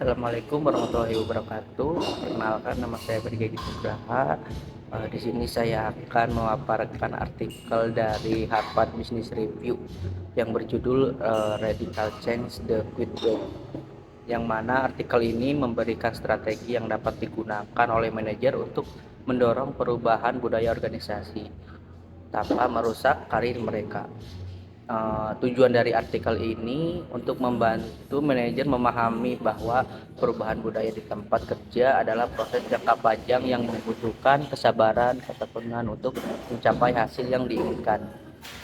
Assalamualaikum warahmatullahi wabarakatuh. Perkenalkan, nama saya Brigadi Nugraha. Di sini saya akan memaparkan artikel dari Harvard Business Review yang berjudul Radical Change: The Quit Way, yang mana artikel ini memberikan strategi yang dapat digunakan oleh manajer untuk mendorong perubahan budaya organisasi tanpa merusak karir mereka. Tujuan dari artikel ini untuk membantu manajer memahami bahwa perubahan budaya di tempat kerja adalah proses jangka panjang yang membutuhkan kesabaran, ketekunan untuk mencapai hasil yang diinginkan.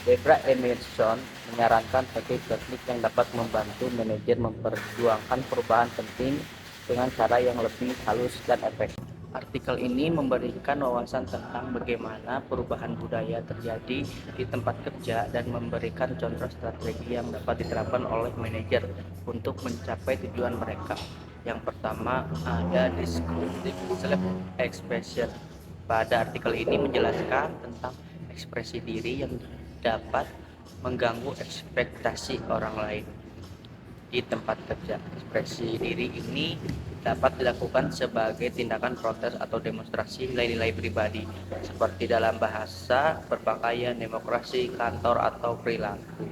Debra Emerson menyarankan teknik-teknik yang dapat membantu manajer memperjuangkan perubahan penting dengan cara yang lebih halus dan efektif. Artikel ini memberikan wawasan tentang bagaimana perubahan budaya terjadi di tempat kerja dan memberikan contoh strategi yang dapat diterapkan oleh manajer untuk mencapai tujuan mereka. Yang pertama ada disruptive self-expression. Pada artikel ini menjelaskan tentang ekspresi diri yang dapat mengganggu ekspektasi orang lain di tempat kerja. Ekspresi diri ini dapat dilakukan sebagai tindakan protes atau demonstrasi nilai-nilai pribadi, seperti dalam bahasa, berpakaian, demokrasi, kantor, atau perilaku.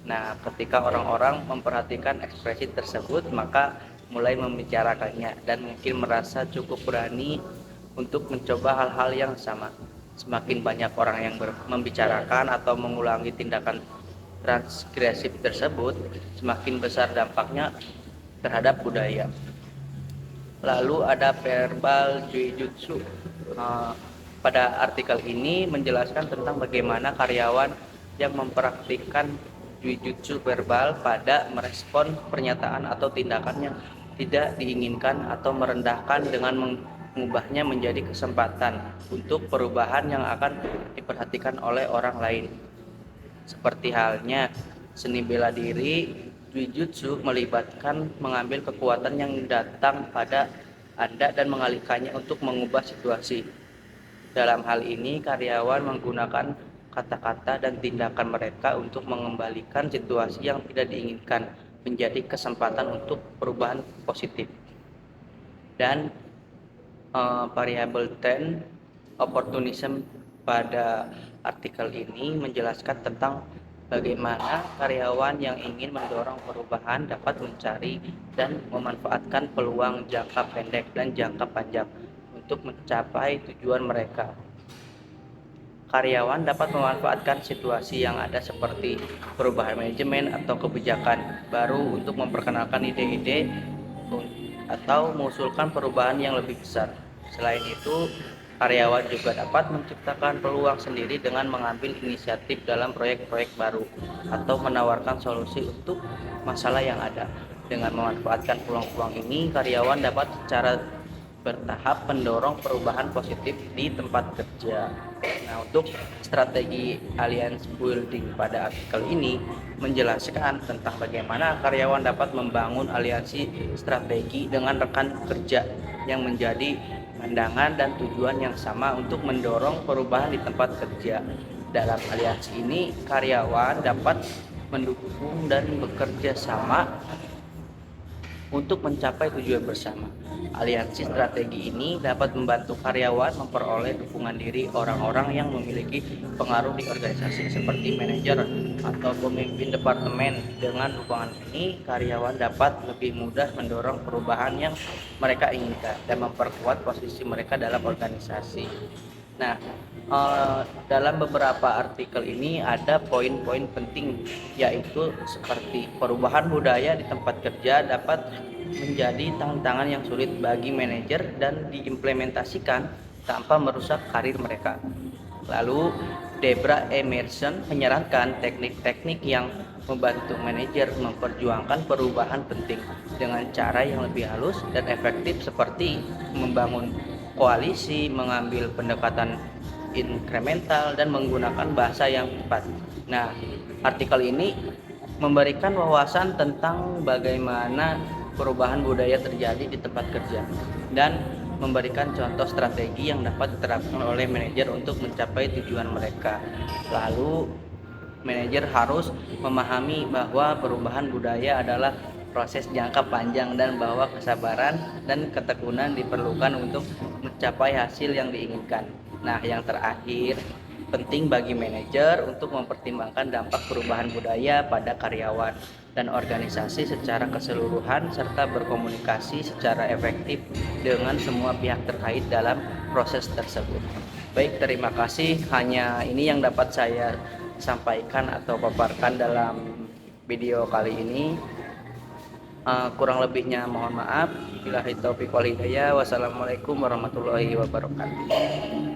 Nah, ketika orang-orang memperhatikan ekspresi tersebut, maka mulai membicarakannya dan mungkin merasa cukup berani untuk mencoba hal-hal yang sama. Semakin banyak orang yang membicarakan atau mengulangi tindakan transgresif tersebut, semakin besar dampaknya terhadap budaya. Lalu ada verbal jiu-jitsu. Pada artikel ini menjelaskan tentang bagaimana karyawan yang mempraktikkan jiu-jitsu verbal pada merespon pernyataan atau tindakan yang tidak diinginkan atau merendahkan dengan mengubahnya menjadi kesempatan untuk perubahan yang akan diperhatikan oleh orang lain. Seperti halnya seni bela diri, jiu-jitsu melibatkan mengambil kekuatan yang datang pada Anda dan mengalihkannya untuk mengubah situasi. Dalam hal ini, karyawan menggunakan kata-kata dan tindakan mereka untuk mengembalikan situasi yang tidak diinginkan menjadi kesempatan untuk perubahan positif. Dan variable 10 opportunism pada artikel ini menjelaskan tentang bagaimana karyawan yang ingin mendorong perubahan dapat mencari dan memanfaatkan peluang jangka pendek dan jangka panjang untuk mencapai tujuan mereka. Karyawan dapat memanfaatkan situasi yang ada seperti perubahan manajemen atau kebijakan baru untuk memperkenalkan ide-ide atau mengusulkan perubahan yang lebih besar. Selain itu, karyawan juga dapat menciptakan peluang sendiri dengan mengambil inisiatif dalam proyek-proyek baru atau menawarkan solusi untuk masalah yang ada. Dengan memanfaatkan peluang-peluang ini, karyawan dapat secara bertahap mendorong perubahan positif di tempat kerja. Nah, untuk strategi alliance building pada artikel ini menjelaskan tentang bagaimana karyawan dapat membangun aliansi strategi dengan rekan kerja yang menjadi pandangan dan tujuan yang sama untuk mendorong perubahan di tempat kerja. Dalam aliansi ini, karyawan dapat mendukung dan bekerja sama untuk mencapai tujuan bersama. Aliansi strategi ini dapat membantu karyawan memperoleh dukungan diri orang-orang yang memiliki pengaruh di organisasi seperti manajer atau pemimpin departemen. Dengan dukungan ini, karyawan dapat lebih mudah mendorong perubahan yang mereka inginkan dan memperkuat posisi mereka dalam organisasi. Nah, dalam beberapa artikel ini ada poin-poin penting, yaitu seperti perubahan budaya di tempat kerja dapat menjadi tantangan yang sulit bagi manajer dan diimplementasikan tanpa merusak karir mereka. Lalu, Debra Emerson menyarankan teknik-teknik yang membantu manajer memperjuangkan perubahan penting dengan cara yang lebih halus dan efektif, seperti membangun koalisi, mengambil pendekatan inkremental, dan menggunakan bahasa yang tepat. Nah, artikel ini memberikan wawasan tentang bagaimana perubahan budaya terjadi di tempat kerja dan memberikan contoh strategi yang dapat diterapkan oleh manajer untuk mencapai tujuan mereka. Lalu, manajer harus memahami bahwa perubahan budaya adalah proses jangka panjang dan bahwa kesabaran dan ketekunan diperlukan untuk mencapai hasil yang diinginkan. Nah, yang terakhir, penting bagi manajer untuk mempertimbangkan dampak perubahan budaya pada karyawan dan organisasi secara keseluruhan serta berkomunikasi secara efektif dengan semua pihak terkait dalam proses tersebut. Baik, terima kasih. Hanya ini yang dapat saya sampaikan atau paparkan dalam video kali ini. Kurang lebihnya mohon maaf. Billahi taufiq wal hidayah. Wassalamualaikum warahmatullahi wabarakatuh.